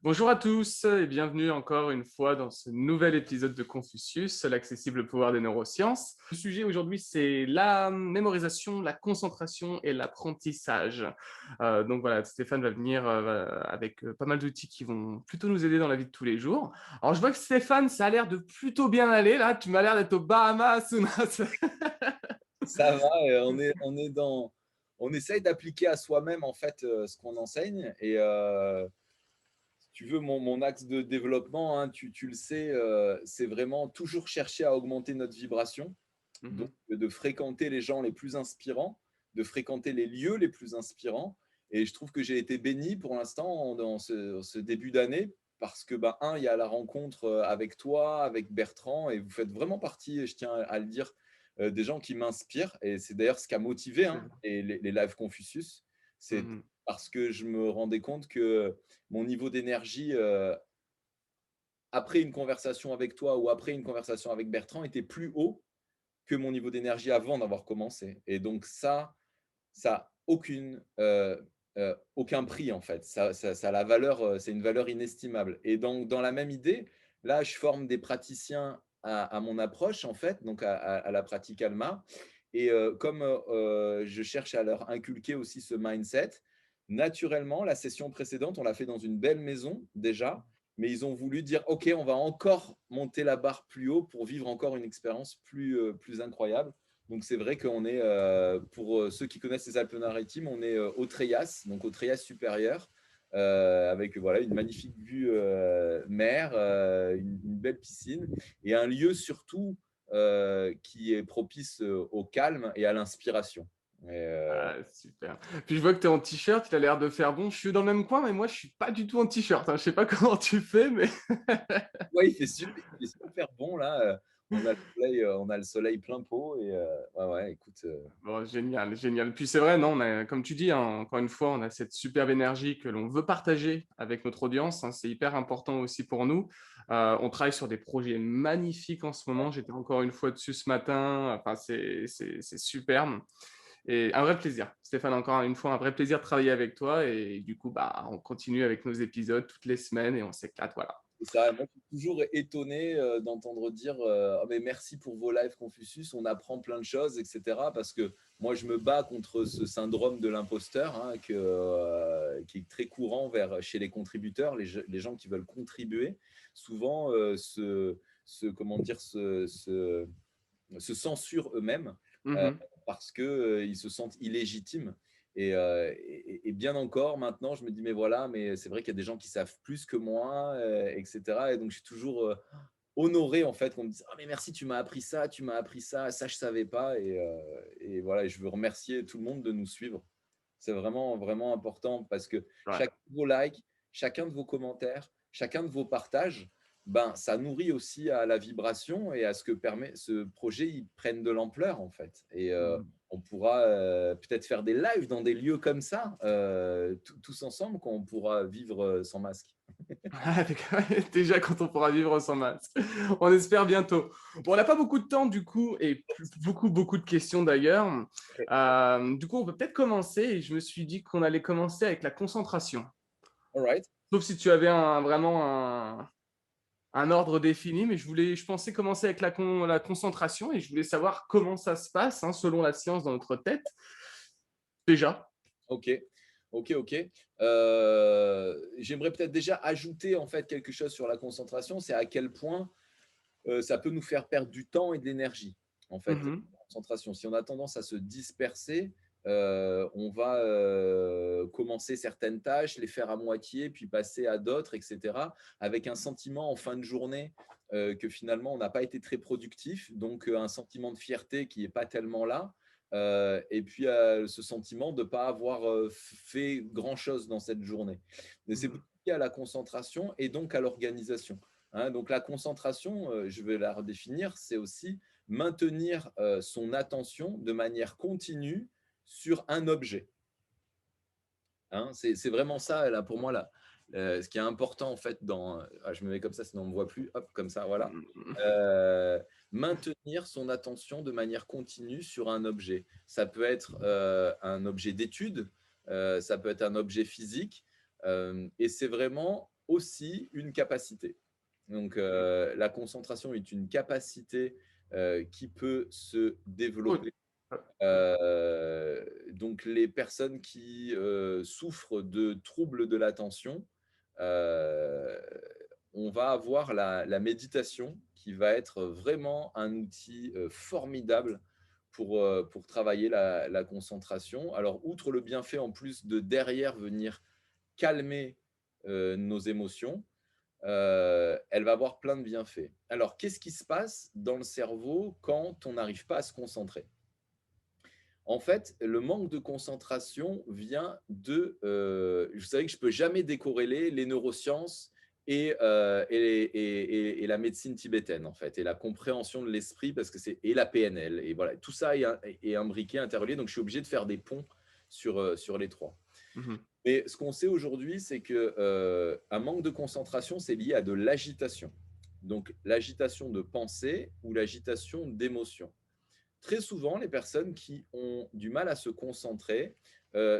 Bonjour à tous et bienvenue encore une fois dans ce nouvel épisode de Confucius, l'accessible pouvoir des neurosciences. Le sujet aujourd'hui, c'est la mémorisation, la concentration et l'apprentissage. Donc voilà, Stéphane va venir avec pas mal d'outils qui vont plutôt nous aider dans la vie de tous les jours. Alors je vois que Stéphane, ça a l'air de plutôt bien aller là. Tu m'as l'air d'être aux Bahamas. Ça va, on essaye d'appliquer à soi-même en fait ce qu'on enseigne. Et si tu veux, mon axe de développement, hein, tu le sais, c'est vraiment toujours chercher à augmenter notre vibration. Donc, Mhm, de fréquenter les gens les plus inspirants, de fréquenter les lieux les plus inspirants. Et je trouve que j'ai été béni pour l'instant dans ce début d'année parce que, bah, il y a la rencontre avec toi, avec Bertrand, et vous faites vraiment partie, je tiens à le dire, des gens qui m'inspirent. Et c'est d'ailleurs ce qui a motivé, hein, super. les lives Confucius. C'est Mhm. parce que je me rendais compte que mon niveau d'énergie, après une conversation avec toi ou après une conversation avec Bertrand, était plus haut que mon niveau d'énergie avant d'avoir commencé. Et donc ça a aucun prix en fait. Ça a la valeur, c'est une valeur inestimable. Et donc dans la même idée, là, je forme des praticiens à mon approche en fait, donc à la pratique Alma. Et comme je cherche à leur inculquer aussi ce mindset, naturellement, la session précédente, on l'a fait dans une belle maison déjà, mais ils ont voulu dire, OK, on va encore monter la barre plus haut pour vivre encore une expérience plus incroyable. Donc c'est vrai qu'on est, pour ceux qui connaissent les Alpes-Maritimes, on est au Tréas, donc au Tréas supérieur, avec voilà, une magnifique vue mer, une belle piscine, et un lieu surtout qui est propice au calme et à l'inspiration. Et, Ah, super. Puis je vois que tu es en t-shirt, il a l'air de faire bon. Je suis dans le même coin, mais moi, je suis pas du tout en t-shirt, hein. Je sais pas comment tu fais, mais ouais, il fait super bon là. On a le soleil plein pot et ouais, ouais, écoute. bon, génial, génial. Puis c'est vrai, non, comme tu dis, hein, encore une fois, on a cette superbe énergie que l'on veut partager avec notre audience, hein. C'est hyper important aussi pour nous. On travaille sur des projets magnifiques en ce moment. J'étais encore une fois dessus ce matin. Enfin, c'est superbe. Et un vrai plaisir. Stéphane, encore une fois, un vrai plaisir de travailler avec toi. Et du coup, bah, on continue avec nos épisodes toutes les semaines et on s'éclate, voilà. Et ça, moi, je suis toujours étonné d'entendre dire Ah, mais merci pour vos lives Confucius, on apprend plein de choses, etc. Parce que moi, je me bats contre ce syndrome de l'imposteur, hein, qui est très courant chez les contributeurs, les gens qui veulent contribuer. Souvent, comment dire, se censurent eux-mêmes euh, Mhm. parce qu'ils ils se sentent illégitimes. Et bien encore, maintenant, je me dis, mais voilà, mais c'est vrai qu'il y a des gens qui savent plus que moi, etc. Et donc, je suis toujours honoré, en fait, qu'on me dise, ah, mais merci, tu m'as appris ça, ça, je ne savais pas. Et voilà, je veux remercier tout le monde de nous suivre. C'est vraiment, vraiment important parce que Ouais. chacun de vos likes, chacun de vos commentaires, chacun de vos partages, ben, ça nourrit aussi à la vibration et à ce que permet ce projet, il prenne de l'ampleur en fait. Et Mhm. on pourra peut-être faire des lives dans des lieux comme ça, tous ensemble, quand on pourra vivre sans masque. Déjà quand on pourra vivre sans masque. On espère bientôt. Bon, on n'a pas beaucoup de temps du coup et beaucoup de questions d'ailleurs. Du coup, on peut peut-être commencer et je me suis dit qu'on allait commencer avec la concentration. All right. Sauf si tu avais vraiment un ordre défini, mais je pensais commencer avec la concentration et je voulais savoir comment ça se passe, hein, selon la science dans notre tête. Déjà. Ok, ok. J'aimerais peut-être déjà ajouter en fait quelque chose sur la concentration, c'est à quel point ça peut nous faire perdre du temps et de l'énergie, en fait, Mhm. la concentration. Si on a tendance à se disperser, on va commencer certaines tâches, les faire à moitié, puis passer à d'autres, etc., avec un sentiment en fin de journée que finalement, on n'a pas été très productif, donc un sentiment de fierté qui n'est pas tellement là. Et puis ce sentiment de ne pas avoir fait grand-chose dans cette journée. Mais c'est beaucoup Mhm. lié à la concentration et donc à l'organisation. Hein, donc la concentration, je vais la redéfinir, c'est aussi maintenir son attention de manière continue sur un objet. Hein, c'est vraiment ça, là, pour moi, Ce qui est important en fait je me mets comme ça sinon on ne me voit plus, hop, comme ça, voilà. Mmh. Maintenir son attention de manière continue sur un objet. Ça peut être un objet d'étude, ça peut être un objet physique, et c'est vraiment aussi une capacité. Donc, la concentration est une capacité qui peut se Cool. développer. Ouais. Donc les personnes qui, souffrent de troubles de l'attention, heu, on va avoir la méditation qui va être vraiment un outil, formidable pour travailler la concentration. Alors outre le bienfait en plus de derrière venir calmer, nos émotions, elle va avoir plein de bienfaits. Alors qu'est-ce qui se passe dans le cerveau quand on n'arrive pas à se concentrer? En fait, le manque de concentration vient vous savez que je peux jamais décorréler les neurosciences et la médecine tibétaine, en fait, et la compréhension de l'esprit parce que et la PNL et voilà, tout ça est imbriqué, interrelié, donc je suis obligé de faire des ponts sur les 3. Mmh. Mais ce qu'on sait aujourd'hui, c'est que, un manque de concentration, c'est lié à de l'agitation. Donc l'agitation de pensée ou l'agitation d'émotion. Très souvent, les personnes qui ont du mal à se concentrer,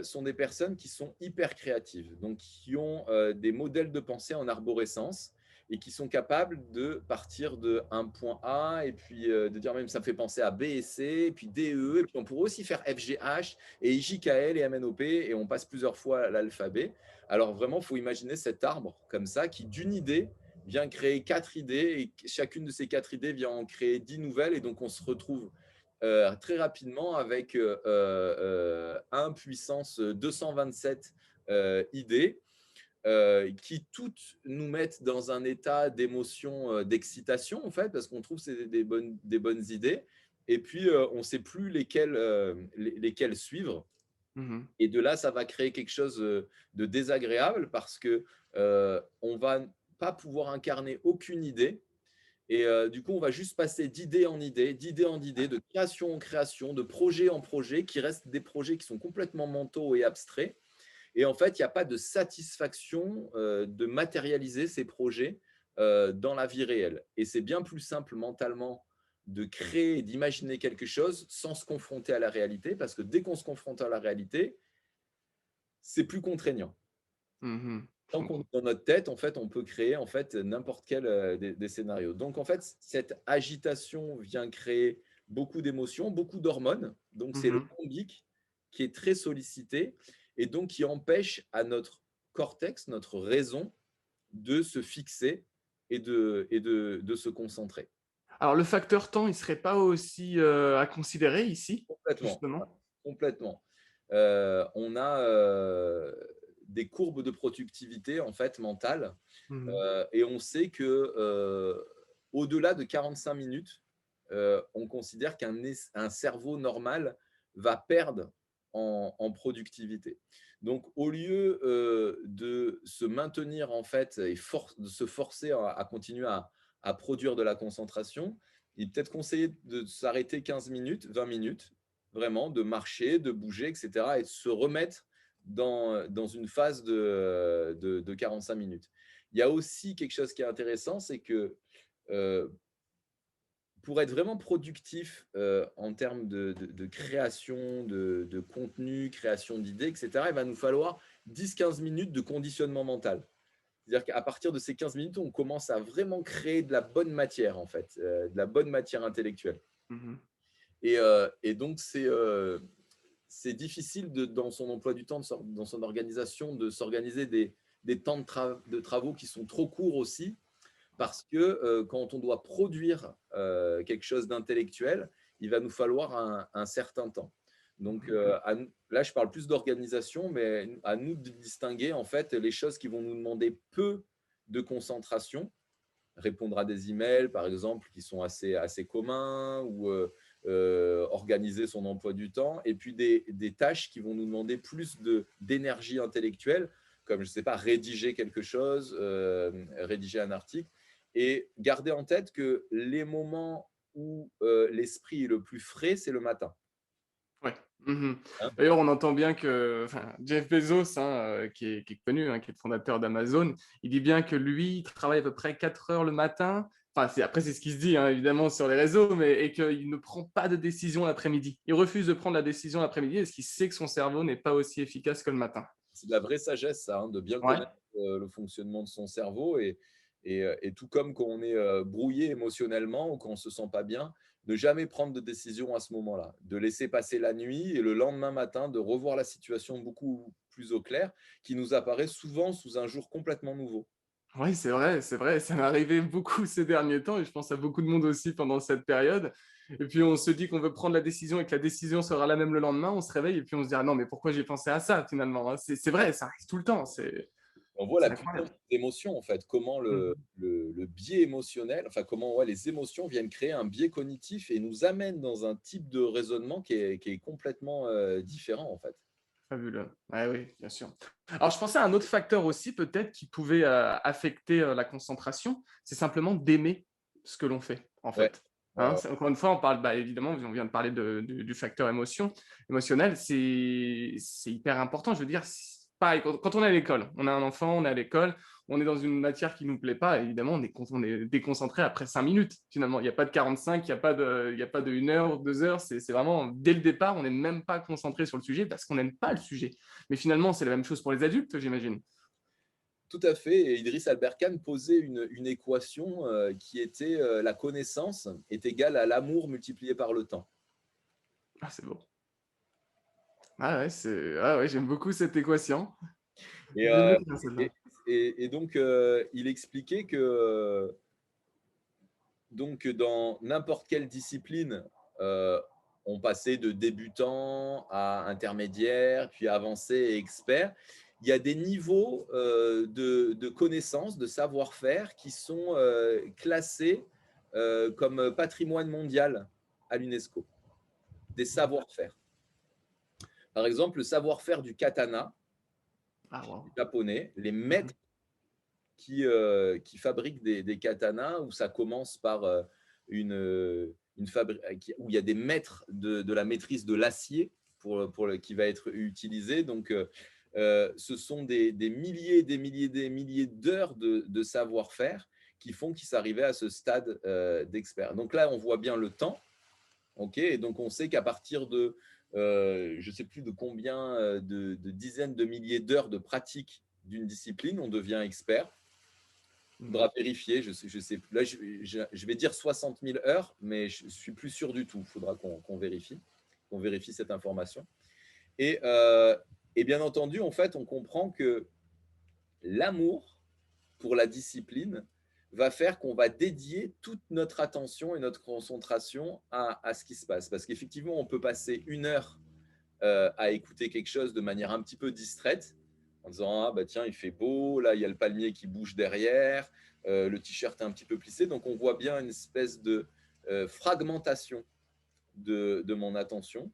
sont des personnes qui sont hyper créatives, donc qui ont, des modèles de pensée en arborescence et qui sont capables de partir d'un point A et puis, de dire même: «Ça me fait penser à B et C et puis D et E» et puis on pourrait aussi faire F, G, H et I, J, K, L et M, N, O, P et on passe plusieurs fois l'alphabet. Alors vraiment, il faut imaginer cet arbre comme ça qui, d'une idée, vient créer 4 idées et chacune de ces 4 idées vient en créer 10 nouvelles et donc on se retrouve très rapidement avec 1 puissance 227 idées qui toutes nous mettent dans un état d'émotion, d'excitation en fait, parce qu'on trouve que c'est des bonnes idées. Et puis, on ne sait plus lesquelles suivre. Mmh. Et de là, ça va créer quelque chose de désagréable parce que on va pas pouvoir incarner aucune idée et du coup, on va juste passer d'idée en idée, d'idée en idée, de création en création, de projet en projet, qui restent des projets qui sont complètement mentaux et abstraits. Et en fait, il n'y a pas de satisfaction de matérialiser ces projets dans la vie réelle. Et c'est bien plus simple mentalement de créer et d'imaginer quelque chose sans se confronter à la réalité, parce que dès qu'on se confronte à la réalité, c'est plus contraignant. Mmh. Je Tant qu'on est comprends. dans notre tête, en fait, on peut créer en fait n'importe quel des scénarios. Donc en fait, cette agitation vient créer beaucoup d'émotions, beaucoup d'hormones. Donc c'est le Mmh. limbique qui est très sollicité et donc qui empêche à notre cortex, notre raison, de se fixer et de se concentrer. Alors le facteur temps, il serait pas aussi, à considérer ici, Complètement, justement? complètement. On a des courbes de productivité en fait mentale. Mmh. Et on sait que, au-delà de 45 minutes, on considère un cerveau normal va perdre en productivité. Donc au lieu, de se maintenir en fait et de se forcer à continuer à produire de la concentration, il est peut-être conseillé de s'arrêter 15 minutes, 20 minutes, vraiment, de marcher, de bouger et cetera et de se remettre dans une phase de 45 minutes. Il y a aussi quelque chose qui est intéressant, c'est que, heu, pour être vraiment productif, en termes de création de contenu, création d'idées et cetera, il va nous falloir 10-15 minutes de conditionnement mental. C'est-à-dire qu'à partir de ces 15 minutes, on commence à vraiment créer de la bonne matière, en fait, de la bonne matière intellectuelle Mmh. et donc c'est difficile dans son emploi du temps, dans son organisation, de s'organiser des temps de travaux qui sont trop courts aussi, parce que quand on doit produire quelque chose d'intellectuel, il va nous falloir un certain temps. Donc, Mmh. là, je parle plus d'organisation, mais à nous de distinguer en fait les choses qui vont nous demander peu de concentration, répondre à des emails, par exemple, qui sont assez communs, ou organiser son emploi du temps, et puis des tâches qui vont nous demander plus d'énergie intellectuelle, comme, je ne sais pas, rédiger quelque chose, rédiger un article, et garder en tête que les moments où l'esprit est le plus frais, c'est le matin. Ouais. Mmh. hein. D'ailleurs, on entend bien que enfin, Jeff Bezos, hein, qui est connu, hein, qui est le fondateur d'Amazon, il dit bien que lui, il travaille à peu près 4 heures le matin. Enfin, c'est ce qui se dit, hein, évidemment sur les réseaux, mais et qu'il ne prend pas de décision l'après-midi. Il refuse de prendre la décision l'après-midi parce qu'il sait que son cerveau n'est pas aussi efficace que le matin. C'est de la vraie sagesse, ça, hein, de bien Ouais, connaître le fonctionnement de son cerveau et tout comme quand on est brouillé émotionnellement ou quand on ne se sent pas bien, ne jamais prendre de décision à ce moment-là, de laisser passer la nuit et le lendemain matin, de revoir la situation beaucoup plus au clair, qui nous apparaît souvent sous un jour complètement nouveau. oui, c'est vrai, ça m'est arrivé beaucoup ces derniers temps et je pense à beaucoup de monde aussi pendant cette période et puis on se dit qu'on veut prendre la décision et que la décision sera la même le lendemain, on se réveille et puis on se dit: «Ah non, mais pourquoi j'ai pensé à ça finalement?» hein? C'est vrai, ça arrive tout le temps, On voit c'est la puissance incroyable. des émotions, en fait, comment Mmh. le biais émotionnel, enfin comment ouais, les émotions viennent créer un biais cognitif et nous amènent dans un type de raisonnement qui est complètement différent, en fait. Fabuleux. Ouais, oui, bien sûr. Alors je pensais à un autre facteur aussi peut-être qui pouvait, affecter, la concentration, c'est simplement d'aimer ce que l'on fait, en Ouais, fait. ouais, Hein? ouais. C'est encore une fois, on parle, bah, évidemment, on vient de parler du facteur émotionnel, c'est hyper important. Je veux dire, pareil, quand on est à l'école, on a un enfant, on est à l'école, on est dans une matière qui nous plaît pas, évidemment, on est déconcentré après 5 minutes, finalement. Il y a pas de 45, il y a pas de 1 heure, 2 heures, c'est vraiment dès le départ, on n'est même pas concentré sur le sujet parce qu'on n'aime pas le sujet. Mais finalement, c'est la même chose pour les adultes, j'imagine? Tout à fait. Et Idriss Aberkan posait une équation qui était la connaissance est égale à l'amour multiplié par le temps. Ah, c'est beau. Ah ouais, ah ouais, j'aime beaucoup cette équation. Et, J'aime euh, bien celle-là. et donc, il expliquait que dans n'importe quelle discipline, euh, on passait de débutant à intermédiaire, puis avancé et expert. Il y a des niveaux de connaissances, de savoir-faire qui sont classés comme patrimoine mondial à l'UNESCO, des savoir-faire. Par exemple, le savoir-faire du katana Ah waouh. japonais, les Mmh. maîtres qui fabriquent des katanas où ça commence par une où il y a des maîtres de la maîtrise de l'acier qui va être utilisé. Donc, ce sont des milliers, des milliers, des milliers d'heures de savoir-faire qui font qu'ils s'arrivaient à ce stade d'expert. Donc là, on voit bien le temps. OK, et donc on sait qu'à partir de, je ne sais plus de combien de dizaines de milliers d'heures de pratique d'une discipline, on devient expert. Il Mmh. faudra vérifier, je sais plus. Là, je vais dire 60 000 heures, mais je suis plus sûr du tout. Il faudra qu'on vérifie cette information. Et, euh, et bien entendu, en fait, on comprend que l'amour pour la discipline va faire qu'on va dédier toute notre attention et notre concentration à ce qui se passe. Parce qu'effectivement, on peut passer 1 heure à écouter quelque chose de manière un petit peu distraite, en disant ah bah tiens il fait beau, là il y a le palmier qui bouge derrière, le t-shirt est un petit peu plissé, donc on voit bien une espèce de fragmentation de mon attention.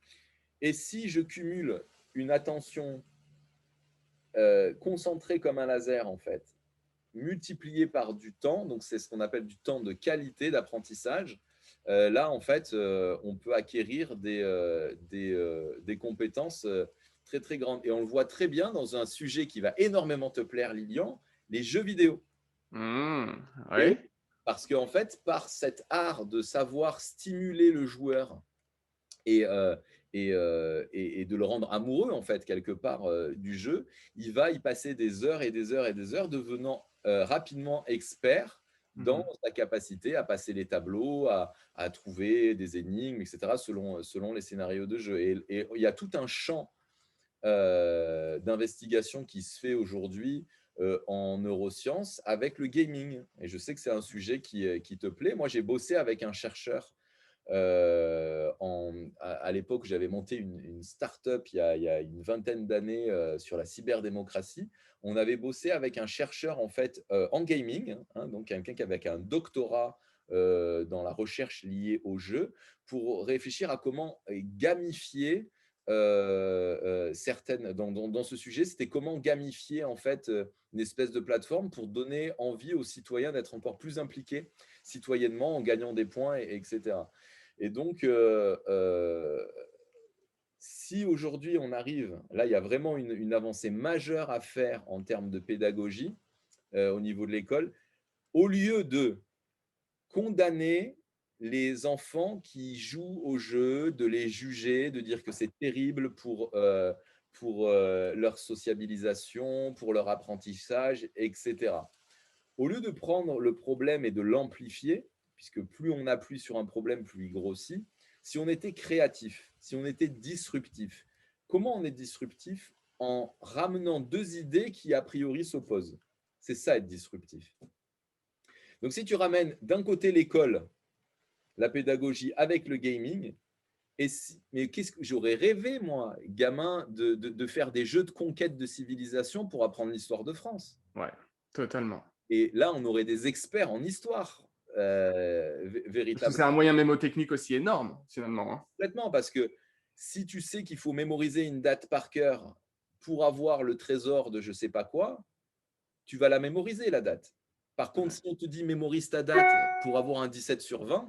Et si je cumule une attention concentrée comme un laser en fait, multipliée par du temps, donc c'est ce qu'on appelle du temps de qualité d'apprentissage. Là, en fait, on peut acquérir des compétences très, très grandes. Et on le voit très bien dans un sujet qui va énormément te plaire, Lilian, les jeux vidéo. Mmh. Et oui, Ouais. parce qu'en fait, par cet art de savoir stimuler le joueur et, et de le rendre amoureux, en fait, quelque part, du jeu, il va y passer des heures et des heures et des heures, devenant rapidement expert dans Mmh. sa capacité à passer les tableaux, à trouver des énigmes, etc., selon les scénarios de jeu. Et il y a tout un champ d'investigation qui se fait aujourd'hui en neurosciences avec le gaming. Et je sais que c'est un sujet qui te plaît. Moi, j'ai bossé avec un chercheur à l'époque, j'avais monté une start-up il y a une vingtaine d'années sur la cyberdémocratie. On avait bossé avec un chercheur en fait en gaming, hein, donc quelqu'un qui avait un doctorat dans la recherche liée au jeu, pour réfléchir à comment gamifier certaines dans ce sujet, c'était comment gamifier en fait une espèce de plateforme pour donner envie aux citoyens d'être encore plus impliqués citoyennement en gagnant des points, etc. Et donc, Si aujourd'hui on arrive, là il y a vraiment une avancée majeure à faire en termes de pédagogie, au niveau de l'école, au lieu de condamner les enfants qui jouent aux jeux, de les juger, de dire que c'est terrible pour leur sociabilisation, pour leur apprentissage, et cetera. Au lieu de prendre le problème et de l'amplifier, puisque plus on appuie sur un problème, plus il grossit, si on était créatif, si on était disruptif, comment on est disruptif? En ramenant 2 idées qui a priori s'opposent. C'est ça être disruptif. Donc si tu ramènes d'un côté l'école, la pédagogie avec le gaming, mais qu'est-ce que j'aurais rêvé, moi, gamin, de faire des jeux de conquête de civilisation pour apprendre l'histoire de France. Ouais, totalement. Et là, on aurait des experts en histoire, Parce que véritablement, c'est un moyen mémotechnique aussi énorme, finalement, hein. complètement, parce que si tu sais qu'il faut mémoriser une date par cœur pour avoir le trésor de je sais pas quoi, tu vas la mémoriser, la date. Par contre, Ouais. si on te dit mémorise ta date pour avoir un 17/20,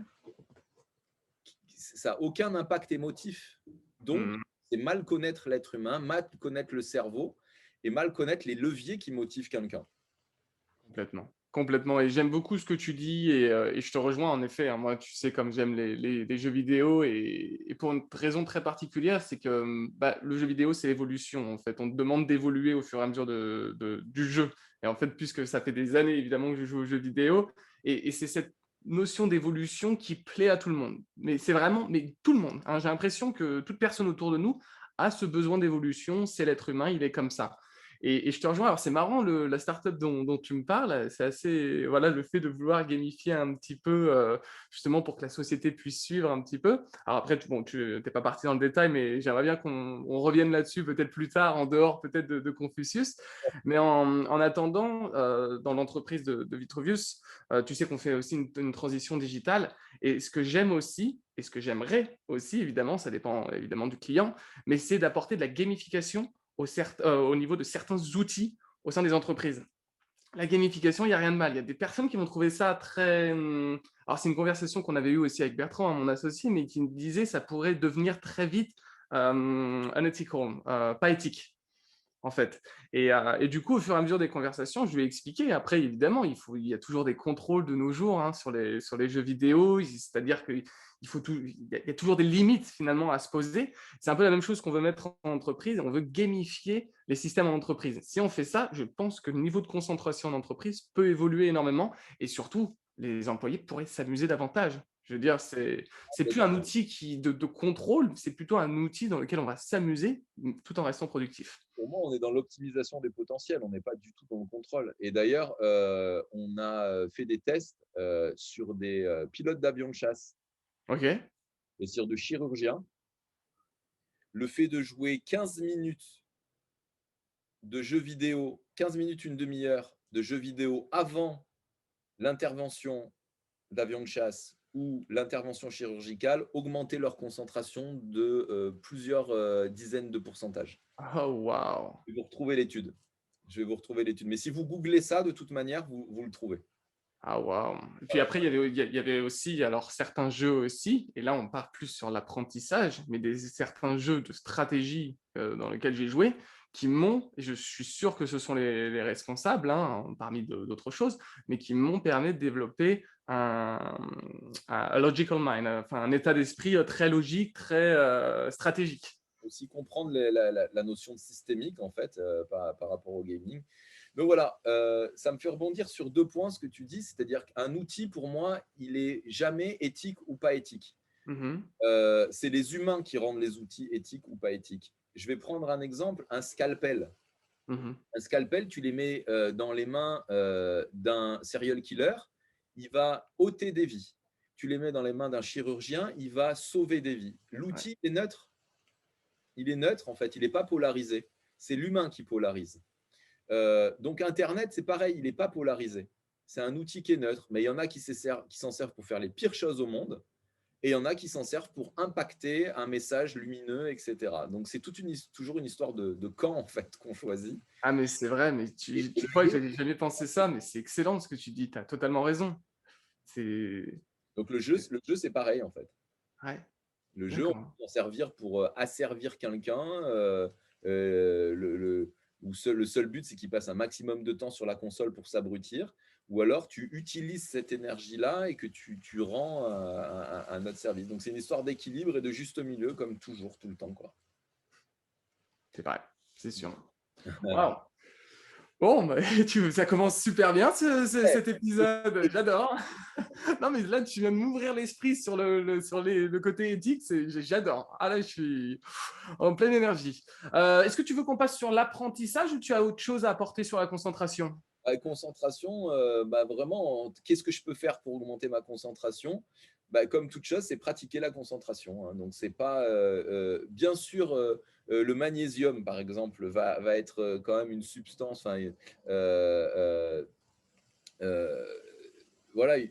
ça n'a aucun impact émotif. Donc, Mmh. c'est mal connaître l'être humain, mal connaître le cerveau et mal connaître les leviers qui motivent quelqu'un. Complètement, complètement et j'aime beaucoup ce que tu dis et je te rejoins en effet, hein. Moi, tu sais comme j'aime les jeux vidéo et pour une raison très particulière, c'est que, bah, le jeu vidéo, c'est l'évolution, en fait. On te demande d'évoluer au fur et à mesure du jeu et en fait, puisque ça fait des années évidemment que je joue aux jeux vidéo et c'est cette notion d'évolution qui plaît à tout le monde. Mais c'est vraiment mais tout le monde, hein. J'ai l'impression que toute personne autour de nous a ce besoin d'évolution, c'est l'être humain, il est comme ça. Et je te rejoins. Alors, c'est marrant, la startup dont tu me parles, c'est assez, voilà, le fait de vouloir gamifier un petit peu, justement pour que la société puisse suivre un petit peu. Alors après, bon, tu n'es pas parti dans le détail, mais j'aimerais bien qu'on revienne là-dessus peut-être plus tard, en dehors peut-être de Confucius. Mais en attendant, dans l'entreprise de Vitruvius, tu sais qu'on fait aussi une transition digitale. Et ce que j'aime aussi, et ce que j'aimerais aussi, évidemment, ça dépend évidemment du client, mais c'est d'apporter de la gamification au niveau de certains outils au sein des entreprises. La gamification, il n'y a rien de mal. Il y a des personnes qui vont trouver ça très. Alors, c'est une conversation qu'on avait eue aussi avec Bertrand, hein, mon associé, mais qui me disait que ça pourrait devenir très vite unethical, pas éthique en fait. Et du coup, au fur et à mesure des conversations, je lui ai expliqué. Après, évidemment, il y a toujours des contrôles de nos jours, hein, sur les jeux vidéo, c'est-à-dire qu'il y a toujours des limites finalement à se poser. C'est un peu la même chose qu'on veut mettre en entreprise. On veut gamifier les systèmes en entreprise. Si on fait ça, je pense que le niveau de concentration en entreprise peut évoluer énormément et surtout, les employés pourraient s'amuser davantage. Je veux dire, c'est plus un outil de contrôle, c'est plutôt un outil dans lequel on va s'amuser tout en restant productif. Pour moi, on est dans l'optimisation des potentiels, on n'est pas du tout dans le contrôle. Et d'ailleurs, on a fait des tests sur des pilotes d'avions de chasse OK. et sur de chirurgiens. Le fait de jouer 15 minutes de jeux vidéo, 15 minutes, une demi-heure de jeux vidéo avant l'intervention d'avions de chasse ou l'intervention chirurgicale, augmenter leur concentration de plusieurs dizaines de pourcentages. Oh waouh! Je vais vous retrouver l'étude. Je vais vous retrouver l'étude. Mais si vous googlez ça, de toute manière, vous le trouvez. Ah waouh! Et puis après, il y avait aussi alors certains jeux aussi, et là on part plus sur l'apprentissage, mais certains jeux de stratégie, dans lesquels j'ai joué, qui m'ont et je suis sûr que ce sont les responsables, hein, parmi d'autres choses, mais qui m'ont permis de développer un logical mind, enfin un état d'esprit, très logique, très, stratégique. Aussi comprendre la notion de systémique, en fait, par rapport au gaming. Donc voilà, ça me fait rebondir sur 2 points, ce que tu dis, c'est-à-dire qu'un outil, pour moi, il est jamais éthique ou pas éthique. Mmh. C'est les humains qui rendent les outils éthiques ou pas éthiques. Je vais prendre un exemple, un scalpel. Mmh. Un scalpel, tu les mets dans les mains d'un serial killer, il va ôter des vies. Tu les mets dans les mains d'un chirurgien, il va sauver des vies. Ouais. L'outil est neutre. Il est neutre, en fait, il n'est pas polarisé. C'est l'humain qui polarise. Donc Internet, c'est pareil, il n'est pas polarisé. C'est un outil qui est neutre, mais il y en a qui s'en servent pour faire les pires choses au monde, et il y en a qui s'en servent pour impacter un message lumineux, etc. Donc c'est toujours une histoire de camp, en fait, qu'on choisit. Ah mais c'est vrai, mais Et tu vois que j'avais jamais pensé ça, mais c'est excellent ce que tu dis, tu as totalement raison. C'est donc le jeu, c'est pareil, en fait. ouais. Le jeu, on D'accord. peut s'en servir pour asservir quelqu'un. Le seul but, c'est qu'il passe un maximum de temps sur la console pour s'abrutir. Ou alors, tu utilises cette énergie-là et que tu rends à notre service. Donc, c'est une histoire d'équilibre et de juste milieu, comme toujours, tout le temps, quoi. C'est vrai, c'est sûr. Waouh! Bon, bah, ça commence super bien Ouais, cet épisode, j'adore. Non, mais là, tu viens de m'ouvrir l'esprit sur le côté éthique, j'adore. Ah là, je suis en pleine énergie. Est-ce que tu veux qu'on passe sur l'apprentissage ou tu as autre chose à apporter sur la concentration? concentration, vraiment, qu'est-ce que je peux faire pour augmenter ma concentration? Comme toute chose, c'est pratiquer la concentration, hein. Donc, c'est pas, bien sûr, le magnésium, par exemple, va être quand même une substance, enfin, euh, voilà,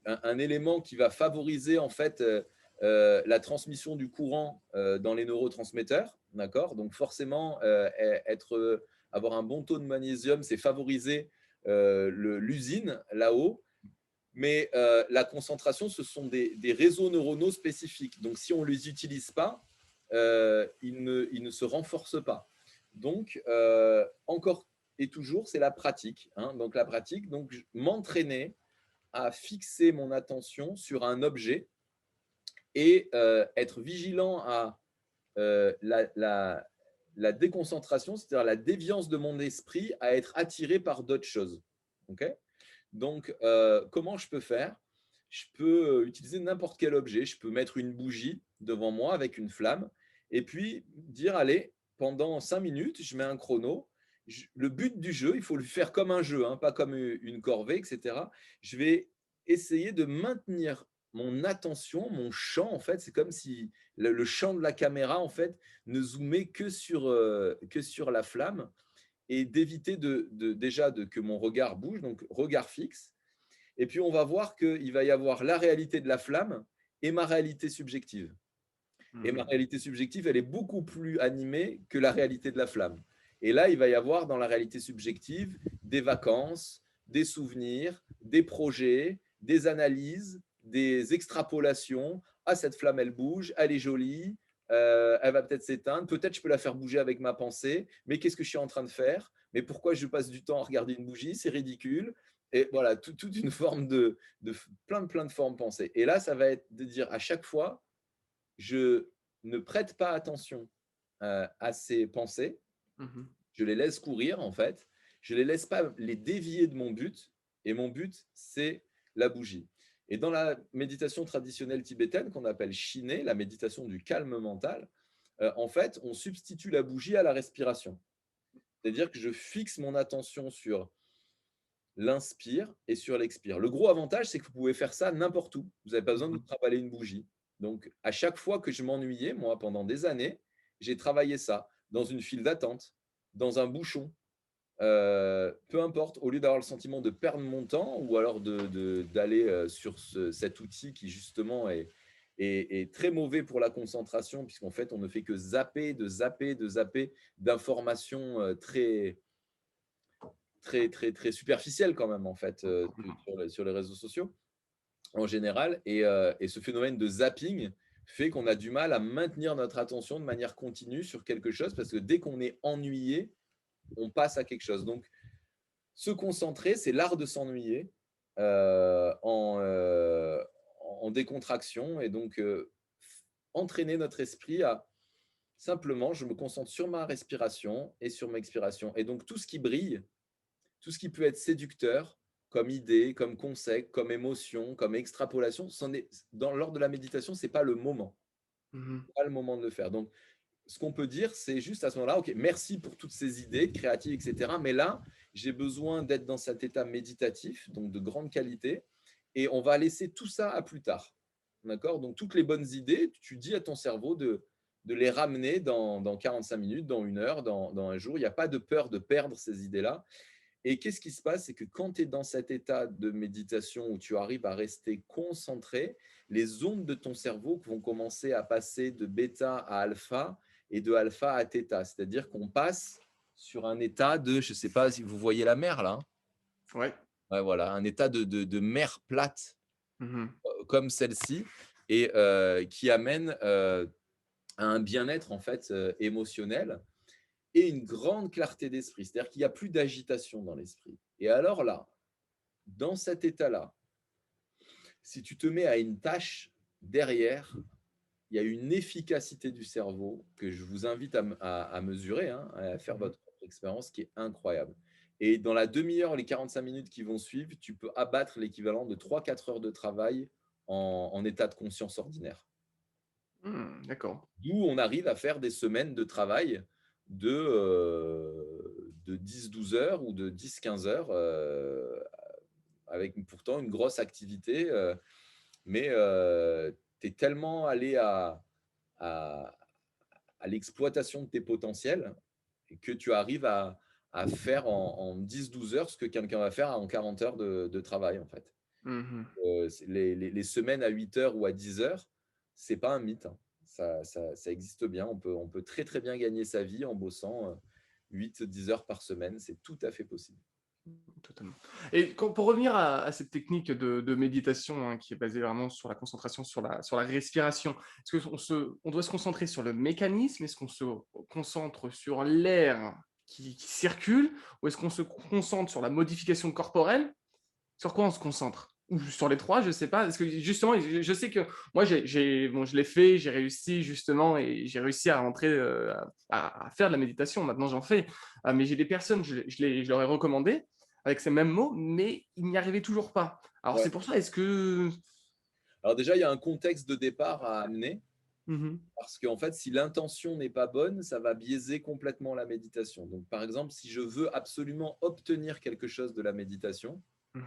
un élément qui va favoriser en fait la transmission du courant dans les neurotransmetteurs, d'accord? Donc forcément, avoir un bon taux de magnésium, c'est favoriser l'usine là-haut, mais la concentration, ce sont des réseaux neuronaux spécifiques. Donc si on ne les utilise pas, ils ne se renforcent pas. Donc, encore et toujours, c'est la pratique, hein. Donc la pratique, donc m'entraîner à fixer mon attention sur un objet et être vigilant à la déconcentration, c'est-à-dire la déviance de mon esprit à être attiré par d'autres choses. Ok. Donc, comment je peux faire? Je peux utiliser n'importe quel objet. Je peux mettre une bougie devant moi avec une flamme et puis dire, allez, pendant 5 minutes, je mets un chrono. Le but du jeu, il faut le faire comme un jeu, hein, pas comme une corvée, etc. Je vais essayer de maintenir mon attention, mon champ, en fait. C'est comme si le champ de la caméra, en fait, ne zoomait que sur la flamme et d'éviter que mon regard bouge, donc regard fixe. Et puis, on va voir qu'il va y avoir la réalité de la flamme et ma réalité subjective. Et ma Mhm. réalité subjective, elle est beaucoup plus animée que la réalité de la flamme. Et là, il va y avoir dans la réalité subjective des vacances, des souvenirs, des projets, des analyses, des extrapolations. Ah, cette flamme, elle bouge, elle est jolie, elle va peut-être s'éteindre, peut-être je peux la faire bouger avec ma pensée, mais qu'est-ce que je suis en train de faire? Mais pourquoi je passe du temps à regarder une bougie? C'est ridicule. Et voilà, toute une forme de plein de formes pensées. Et là, ça va être de dire à chaque fois, je ne prête pas attention à ces pensées, Mhm. je les laisse courir en fait, je ne les laisse pas les dévier de mon but, et mon but, c'est la bougie. Et dans la méditation traditionnelle tibétaine qu'on appelle Shiné, la méditation du calme mental, en fait, on substitue la bougie à la respiration. C'est-à-dire que je fixe mon attention sur l'inspire et sur l'expire. Le gros avantage, c'est que vous pouvez faire ça n'importe où. Vous n'avez pas besoin de Mhm. travailler une bougie. Donc, à chaque fois que je m'ennuyais, moi, pendant des années, j'ai travaillé ça dans une file d'attente, dans un bouchon, peu importe, au lieu d'avoir le sentiment de perdre mon temps ou alors d'aller sur cet outil qui justement est très mauvais pour la concentration, puisqu'en fait, on ne fait que zapper, de zapper d'informations très superficielles quand même, en fait, sur les réseaux sociaux en général. Et ce phénomène de zapping fait qu'on a du mal à maintenir notre attention de manière continue sur quelque chose parce que dès qu'on est ennuyé, on passe à quelque chose. Donc, se concentrer, c'est l'art de s'ennuyer euh, en, euh, en décontraction et donc entraîner notre esprit à simplement, je me concentre sur ma respiration et sur ma expiration. Et donc, tout ce qui brille, tout ce qui peut être séducteur, comme idée, comme conseil, comme émotion, comme extrapolation, lors de la méditation, ce n'est pas le moment. Mhm. Pas le moment de le faire. Donc, ce qu'on peut dire, c'est juste à ce moment-là, OK, merci pour toutes ces idées créatives, etc. Mais là, j'ai besoin d'être dans cet état méditatif, donc de grande qualité, et on va laisser tout ça à plus tard. D'accord? Donc, toutes les bonnes idées, tu dis à ton cerveau de les ramener dans 45 minutes, dans une heure, dans un jour. Il n'y a pas de peur de perdre ces idées-là. Et qu'est-ce qui se passe? C'est que quand tu es dans cet état de méditation où tu arrives à rester concentré, les ondes de ton cerveau vont commencer à passer de bêta à alpha et de alpha à θ. C'est-à-dire qu'on passe sur un état de, je ne sais pas si vous voyez la mer là, hein. Ouais. Ouais, voilà, un état de mer plate Mhm. comme celle-ci. et qui amène à un bien-être en fait émotionnel et une grande clarté d'esprit. C'est-à-dire qu'il n'y a plus d'agitation dans l'esprit. Et alors là, dans cet état-là, si tu te mets à une tâche derrière, il y a une efficacité du cerveau que je vous invite à mesurer, hein, à faire Mmh. votre propre expérience qui est incroyable. Et dans la demi-heure, les 45 minutes qui vont suivre, tu peux abattre l'équivalent de 3 4 heures de travail en état de conscience ordinaire. Mmh, d'accord. D'où on arrive à faire des semaines de travail de 10 12 heures ou de 10 15 heures, avec pourtant une grosse activité, mais tu es tellement allé à à l'exploitation de tes potentiels que tu arrives à faire en 10 12 heures ce que quelqu'un va faire en 40 heures de travail, en fait. Mmh. C'est les semaines à 8 heures ou à 10 heures, c'est pas un mythe, hein. Ça existe bien. On peut très, très bien gagner sa vie en bossant, 8 10 heures par semaine. C'est tout à fait possible. Totalement. Et pour revenir à cette technique de méditation, hein, qui est basée vraiment sur la concentration, sur la respiration, est-ce on doit se concentrer sur le mécanisme? Est-ce qu'on se concentre sur l'air qui circule? Ou est-ce qu'on se concentre sur la modification corporelle? Sur quoi on se concentre? Ou sur les 3, je sais pas. Parce que justement, je sais que moi, bon, je l'ai fait, j'ai réussi justement et j'ai réussi à rentrer, à faire de la méditation. Maintenant, j'en fais. Mais j'ai des personnes, je leur ai recommandé avec ces mêmes mots, mais ils n'y arrivaient toujours pas. Alors Ouais. c'est pour ça, est-ce que Alors déjà, il y a un contexte de départ à amener mmh parce qu'en fait, si l'intention n'est pas bonne, ça va biaiser complètement la méditation. Donc, par exemple, si je veux absolument obtenir quelque chose de la méditation, mh.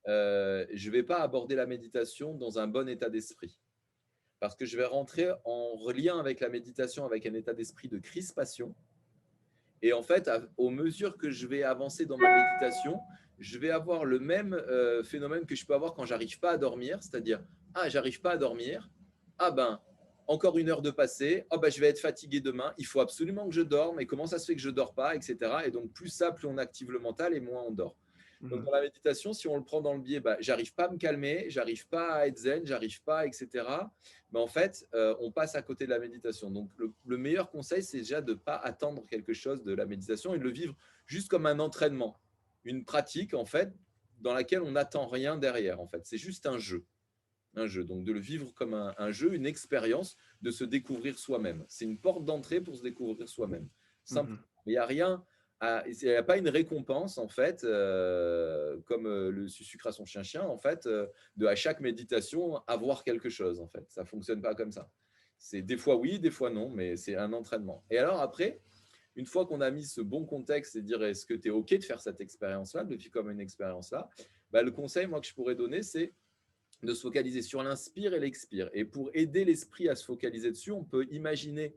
je ne vais pas aborder la méditation dans un bon état d'esprit. Parce que je vais rentrer en lien avec la méditation, avec un état d'esprit de crispation. Et en fait, aux mesures que je vais avancer dans ma méditation, je vais avoir le même phénomène que je peux avoir quand j'arrive pas à dormir, c'est-à-dire, ah, j'arrive pas à dormir, ah ben, encore une heure de passé, oh ben, je vais être fatigué demain, il faut absolument que je dorme, et comment ça se fait que je ne dors pas, etc. Et donc, plus ça, plus on active le mental, et moins on dort. Donc, Mmh. dans la méditation, si on le prend dans le biais, bah, j'arrive pas à me calmer, j'arrive pas à être zen, j'arrive pas, etc. Mais en fait, on passe à côté de la méditation. Donc, le meilleur conseil, c'est déjà de ne pas attendre quelque chose de la méditation et de le vivre juste comme un entraînement, une pratique, en fait, dans laquelle on n'attend rien derrière, en fait. C'est juste un jeu. Un jeu. Donc, de le vivre comme un jeu, une expérience de se découvrir soi-même. C'est une porte d'entrée pour se découvrir soi-même. Simplement. Mmh. Il n'y a rien il n'y a pas une récompense, en fait, comme le sucre à son chien-chien, en fait, de à chaque méditation avoir quelque chose, en fait. Ça ne fonctionne pas comme ça. C'est des fois oui, des fois non, mais c'est un entraînement. Et alors après, une fois qu'on a mis ce bon contexte et dire est-ce que tu es OK de faire cette expérience-là, de vivre comme une expérience-là, bah, le conseil moi, que je pourrais donner, c'est de se focaliser sur l'inspire et l'expire. Et pour aider l'esprit à se focaliser dessus, on peut imaginer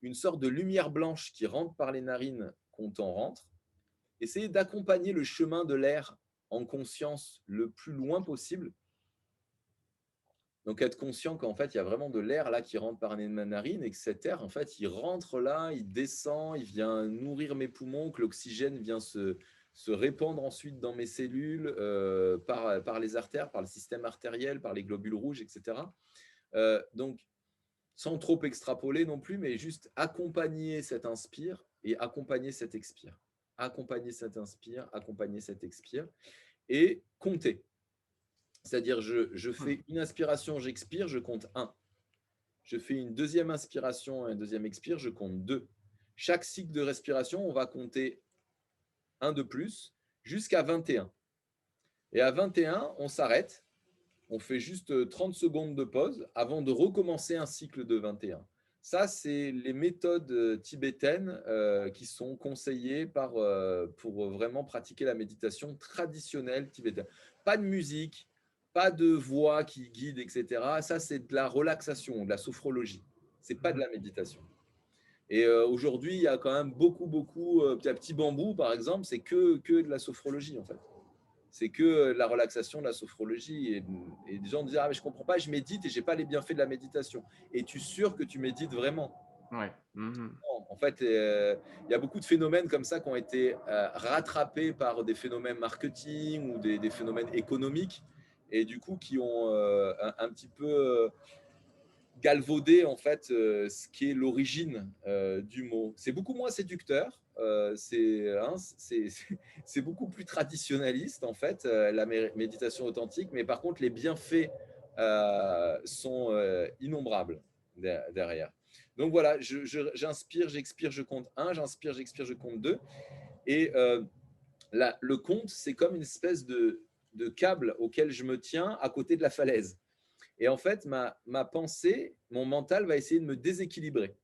une sorte de lumière blanche qui rentre par les narines quand on rentre. Essayer d'accompagner le chemin de l'air en conscience le plus loin possible. Donc être conscient qu'en fait, il y a vraiment de l'air là qui rentre par les narines et que cet air, en fait, il rentre là, il descend, il vient nourrir mes poumons, que l'oxygène vient se répandre ensuite dans mes cellules par les artères, par le système artériel, par les globules rouges, etc. Donc, sans trop extrapoler non plus, mais juste accompagner cet inspire et accompagner cet expire. Accompagner cet inspire, accompagner cet expire et compter. C'est-à-dire, je Mmh. fais une inspiration, j'expire, je compte un. Je fais une deuxième inspiration et un deuxième expire, je compte 2. Chaque cycle de respiration, on va compter un de plus jusqu'à 21. Et à 21, on s'arrête. On fait juste 30 secondes de pause avant de recommencer un cycle de 21. Ça, c'est les méthodes tibétaines qui sont conseillées pour vraiment pratiquer la méditation traditionnelle tibétaine. Pas de musique, pas de voix qui guide, etc. Ça, c'est de la relaxation, de la sophrologie. C'est pas de Mmh. la méditation. Et aujourd'hui, il y a quand même beaucoup, Petit Bambou, par exemple, c'est que de la sophrologie, en fait. C'est que la relaxation, la sophrologie. Et des gens disent, ah, mais je ne comprends pas, je médite et je n'ai pas les bienfaits de la méditation. Es-tu sûr que tu médites vraiment? Ouais. Mmh. Non. En fait, il y a beaucoup de phénomènes comme ça qui ont été rattrapés par des phénomènes marketing ou des phénomènes économiques et du coup qui ont un petit peu galvaudé en fait ce qui est l'origine du mot. C'est beaucoup moins séducteur, c'est beaucoup plus traditionnaliste en fait, la méditation authentique, mais par contre les bienfaits sont innombrables derrière. Donc voilà, j'inspire, j'expire, je compte un, j'inspire, j'expire, je compte deux. Et le compte, c'est comme une espèce de câble auquel je me tiens à côté de la falaise. Et en fait, ma pensée, mon mental va essayer de me déséquilibrer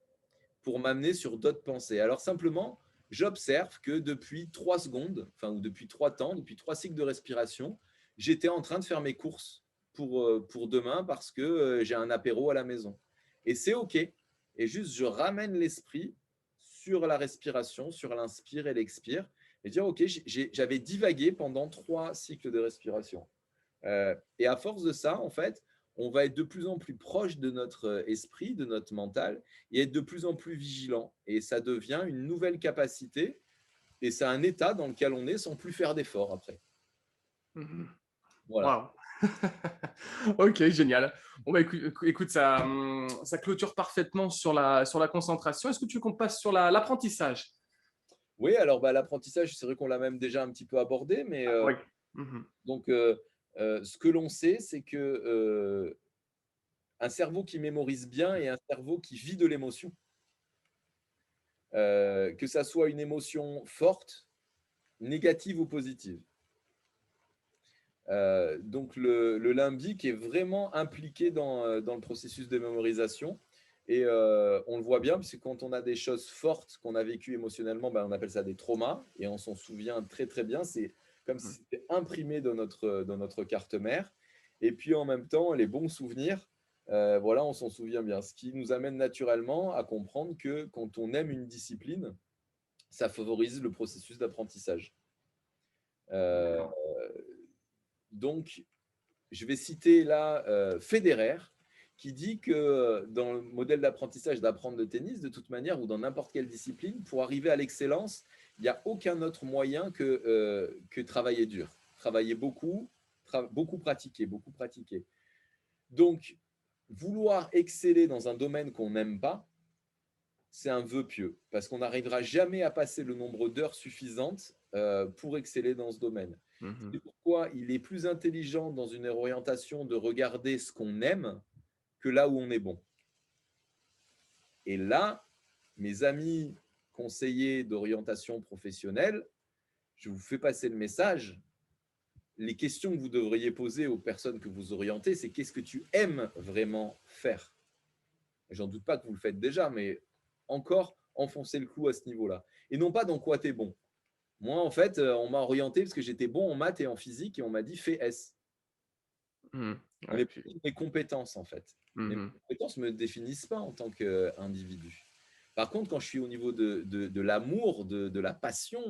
pour m'amener sur d'autres pensées. Alors simplement, j'observe que depuis 3 secondes, enfin, ou depuis 3 temps, depuis 3 cycles de respiration, j'étais en train de faire mes courses pour demain parce que j'ai un apéro à la maison. Et c'est OK. Et juste, je ramène l'esprit sur la respiration, sur l'inspire et l'expire, et dire, OK, j'avais divagué pendant 3 cycles de respiration. Et à force de ça, en fait, on va être de plus en plus proche de notre esprit, de notre mental, et être de plus en plus vigilant. Et ça devient une nouvelle capacité, et c'est un état dans lequel on est sans plus faire d'efforts après. Mmh. Voilà. Waouh! OK, génial. Bon, bah, écoute, ça, ça clôture parfaitement sur la concentration. Est-ce que tu veux qu'on passe sur l'apprentissage? Oui, alors bah, l'apprentissage, c'est vrai qu'on l'a même déjà un petit peu abordé, mais Ah oui. Mmh. donc ce que l'on sait, c'est que un cerveau qui mémorise bien et un cerveau qui vit de l'émotion. Que ça soit une émotion forte, négative ou positive. Donc le limbique est vraiment impliqué dans le processus de mémorisation, et on le voit bien puisque quand on a des choses fortes qu'on a vécues émotionnellement, ben, on appelle ça des traumas et on s'en souvient très, très bien. C'est comme Mmh. si c'était imprimé dans notre carte mère, et puis en même temps, les bons souvenirs, voilà, on s'en souvient bien. Ce qui nous amène naturellement à comprendre que quand on aime une discipline, ça favorise le processus d'apprentissage. Heu, D'accord. donc je vais citer là Federer, qui dit que dans le modèle d'apprentissage d'apprendre le tennis, de toute manière, ou dans n'importe quelle discipline, pour arriver à l'excellence, il n'y a aucun autre moyen que travailler dur, travailler beaucoup, beaucoup pratiquer, beaucoup pratiquer. Donc, vouloir exceller dans un domaine qu'on n'aime pas, c'est un vœu pieux, parce qu'on n'arrivera jamais à passer le nombre d'heures suffisantes pour exceller dans ce domaine. Mmh. C'est pourquoi il est plus intelligent dans une orientation de regarder ce qu'on aime que là où on est bon. Et là, mes amis conseillers d'orientation professionnelle, je vous fais passer le message. Les questions que vous devriez poser aux personnes que vous orientez, c'est qu'est-ce que tu aimes vraiment faire? J'en doute pas que vous le faites déjà, mais encore enfoncer le clou à ce niveau-là. Et non pas dans quoi tu es bon. Moi, en fait, on m'a orienté parce que j'étais bon en maths et en physique et on m'a dit fais S. Mmh. Ouais, Mais puis mes compétences, en fait. Mes mmh. compétences ne me définissent pas en tant qu'individu. Par contre, quand je suis au niveau de l'amour, de la passion,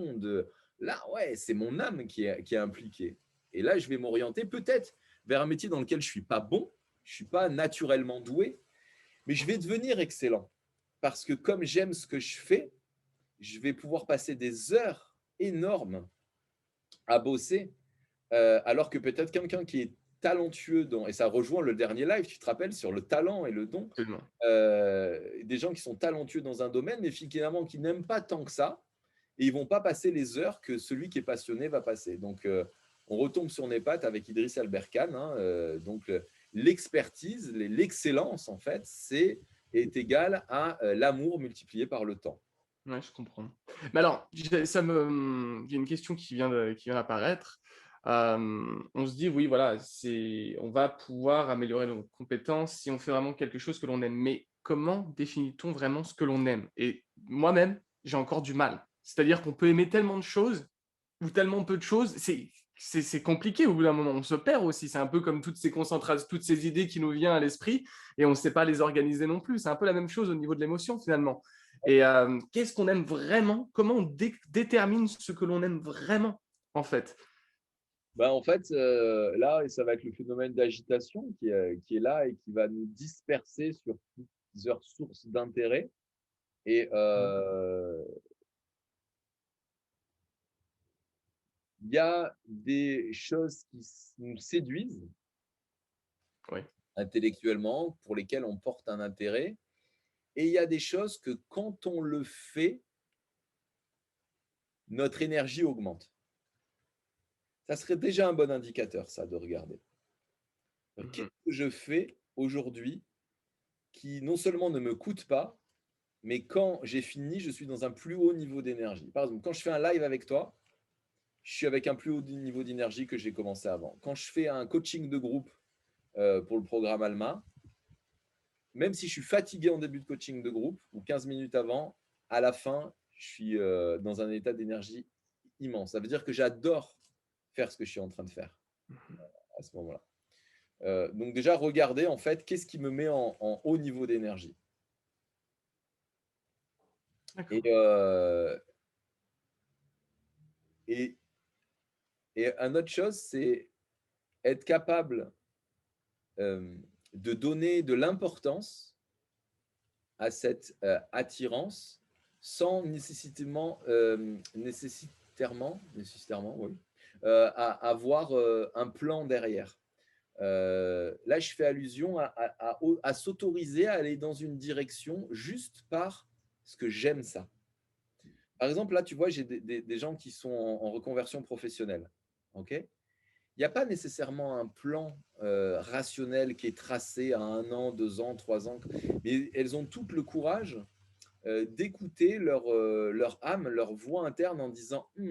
là, ouais, c'est mon âme qui est impliquée. Et là, je vais m'orienter peut-être vers un métier dans lequel je ne suis pas bon, je ne suis pas naturellement doué, mais je vais devenir excellent. Parce que comme j'aime ce que je fais, je vais pouvoir passer des heures énormes à bosser, alors que peut-être quelqu'un qui est talentueux et ça rejoint le dernier live, tu te rappelles, sur le talent et le don, Absolument. des gens qui sont talentueux dans un domaine, mais finalement qui n'aiment pas tant que ça, et ils vont pas passer les heures que celui qui est passionné va passer. Donc, on retombe sur mes pattes avec Idriss Alberkane, hein, donc l'expertise, l'excellence, en fait, est égal à l'amour multiplié par le temps. Ouais, je comprends. Mais alors, il y a une question qui vient d'apparaître. On se dit: «Oui, voilà, on va pouvoir améliorer nos compétences si on fait vraiment quelque chose que l'on aime». Mais comment définit-on vraiment ce que l'on aime? Et moi-même, j'ai encore du mal. C'est-à-dire qu'on peut aimer tellement de choses ou tellement peu de choses, c'est compliqué au bout d'un moment. On se perd aussi. C'est un peu comme toutes ces idées qui nous viennent à l'esprit et on ne sait pas les organiser non plus. C'est un peu la même chose au niveau de l'émotion finalement. Et qu'est-ce qu'on aime vraiment? Comment on détermine ce que l'on aime vraiment, en fait? Bah, en fait, là, ça va être le phénomène d'agitation qui est là et qui va nous disperser sur plusieurs sources d'intérêt. Et Mmh. il y a des choses qui nous séduisent intellectuellement, pour lesquelles on porte un intérêt. Et il y a des choses que quand on le fait, notre énergie augmente. Ça serait déjà un bon indicateur, ça, de regarder. Qu'est-ce Mhm. que je fais aujourd'hui qui non seulement ne me coûte pas, mais quand j'ai fini, je suis dans un plus haut niveau d'énergie. Par exemple, quand je fais un live avec toi, je suis avec un plus haut niveau d'énergie que j'ai commencé avant. Quand je fais un coaching de groupe pour le programme Alma, même si je suis fatigué en début de coaching de groupe ou 15 minutes avant, à la fin, je suis dans un état d'énergie immense. Ça veut dire que j'adore faire ce que je suis en train de faire à ce moment-là. Donc déjà, regardez en fait, qu'est-ce qui me met en haut niveau d'énergie. Et, D'accord. euh, et, et une autre chose, c'est être capable euh, de donner de l'importance à cette attirance sans nécessairement oui, à avoir un plan derrière. Là, je fais allusion à s'autoriser à aller dans une direction juste par ce que j'aime ça. Par exemple, là, tu vois, j'ai des gens qui sont en reconversion professionnelle. OK. Il n'y a pas nécessairement un plan rationnel qui est tracé à 1 an, 2 ans, 3 ans, mais elles ont tout le courage d'écouter leur âme, leur voix interne en disant je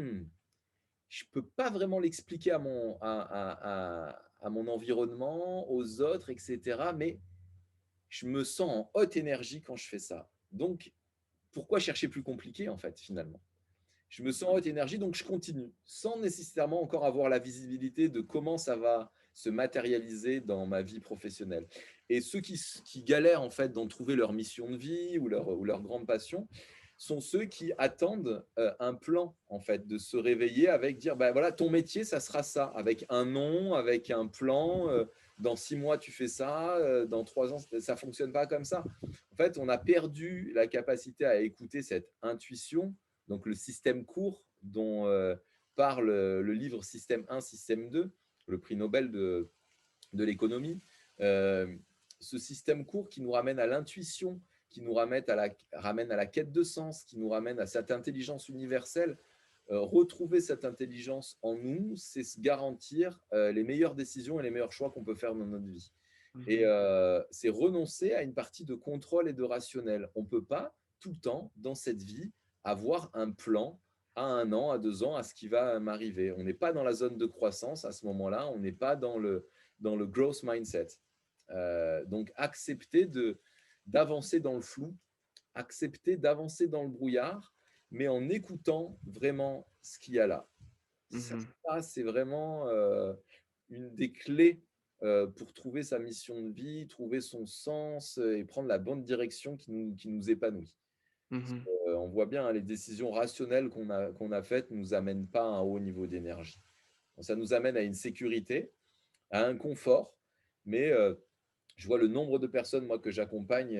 ne peux pas vraiment l'expliquer à mon environnement, aux autres, etc. Mais je me sens en haute énergie quand je fais ça. Donc, pourquoi chercher plus compliqué, en fait, finalement? Je me sens en haute énergie, donc je continue, sans nécessairement encore avoir la visibilité de comment ça va se matérialiser dans ma vie professionnelle. Et ceux qui galèrent, en fait, d'en trouver leur mission de vie ou leur grande passion, sont ceux qui attendent un plan, en fait, de se réveiller avec dire, ben voilà, ton métier, ça sera ça, avec un nom, avec un plan. Dans 6 mois, tu fais ça. Dans 3 ans, ça fonctionne pas comme ça. En fait, on a perdu la capacité à écouter cette intuition, donc le système court dont parle le livre Système 1, Système 2, le prix Nobel de l'économie. Euh, Ce système court qui nous ramène à l'intuition, qui nous ramène à la quête de sens, qui nous ramène à cette intelligence universelle. Retrouver cette intelligence en nous, c'est se garantir les meilleures décisions et les meilleurs choix qu'on peut faire dans notre vie. Et Mhm. c'est renoncer à une partie de contrôle et de rationnel. On ne peut pas tout le temps dans cette vie avoir un plan à 1 an, à 2 ans, à ce qui va m'arriver. On n'est pas dans la zone de croissance à ce moment-là, on n'est pas dans le growth mindset. Donc accepter d'avancer dans le flou, accepter d'avancer dans le brouillard, mais en écoutant vraiment ce qu'il y a là. Ça, Mhm. c'est vraiment une des clés pour trouver sa mission de vie, trouver son sens et prendre la bonne direction qui nous épanouit. Mhm. On voit bien, hein, les décisions rationnelles qu'on a faites ne nous amènent pas à un haut niveau d'énergie. Ça nous amène à une sécurité, à un confort, mais je vois le nombre de personnes, moi, que j'accompagne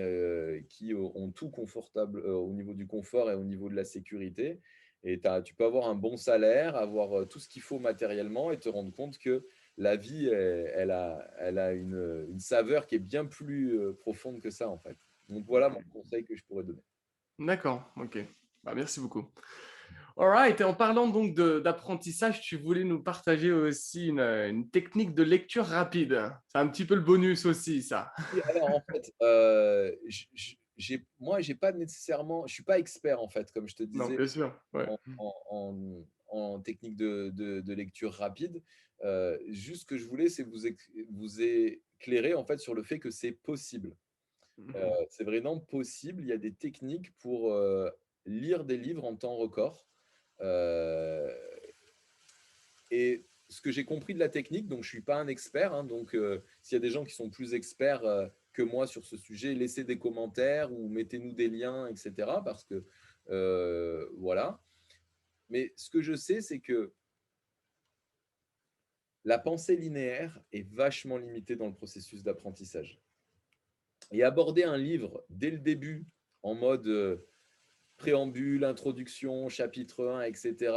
qui ont tout confortable au niveau du confort et au niveau de la sécurité. Et tu peux avoir un bon salaire, avoir tout ce qu'il faut matériellement et te rendre compte que la vie, elle a une saveur qui est bien plus profonde que ça, en fait. Donc voilà mon conseil que je pourrais donner. D'accord, ok. Bah, merci beaucoup. Alright, et en parlant donc d'apprentissage, tu voulais nous partager aussi une technique de lecture rapide. C'est un petit peu le bonus aussi, ça. Oui, alors en fait, moi, j'ai pas nécessairement, je suis pas expert en fait, comme je te Non, disais, bien sûr. Ouais. en technique de lecture rapide. Juste ce que je voulais, c'est vous éclairer en fait sur le fait que c'est possible. Mhm. C'est vraiment possible. Il y a des techniques pour lire des livres en temps record. Euh, et ce que j'ai compris de la technique, donc je ne suis pas un expert, hein, donc s'il y a des gens qui sont plus experts que moi sur ce sujet, laissez des commentaires ou mettez-nous des liens, etc. Parce que voilà. Mais ce que je sais, c'est que la pensée linéaire est vachement limitée dans le processus d'apprentissage. Et aborder un livre dès le début en mode préambule, introduction, chapitre 1, etc.,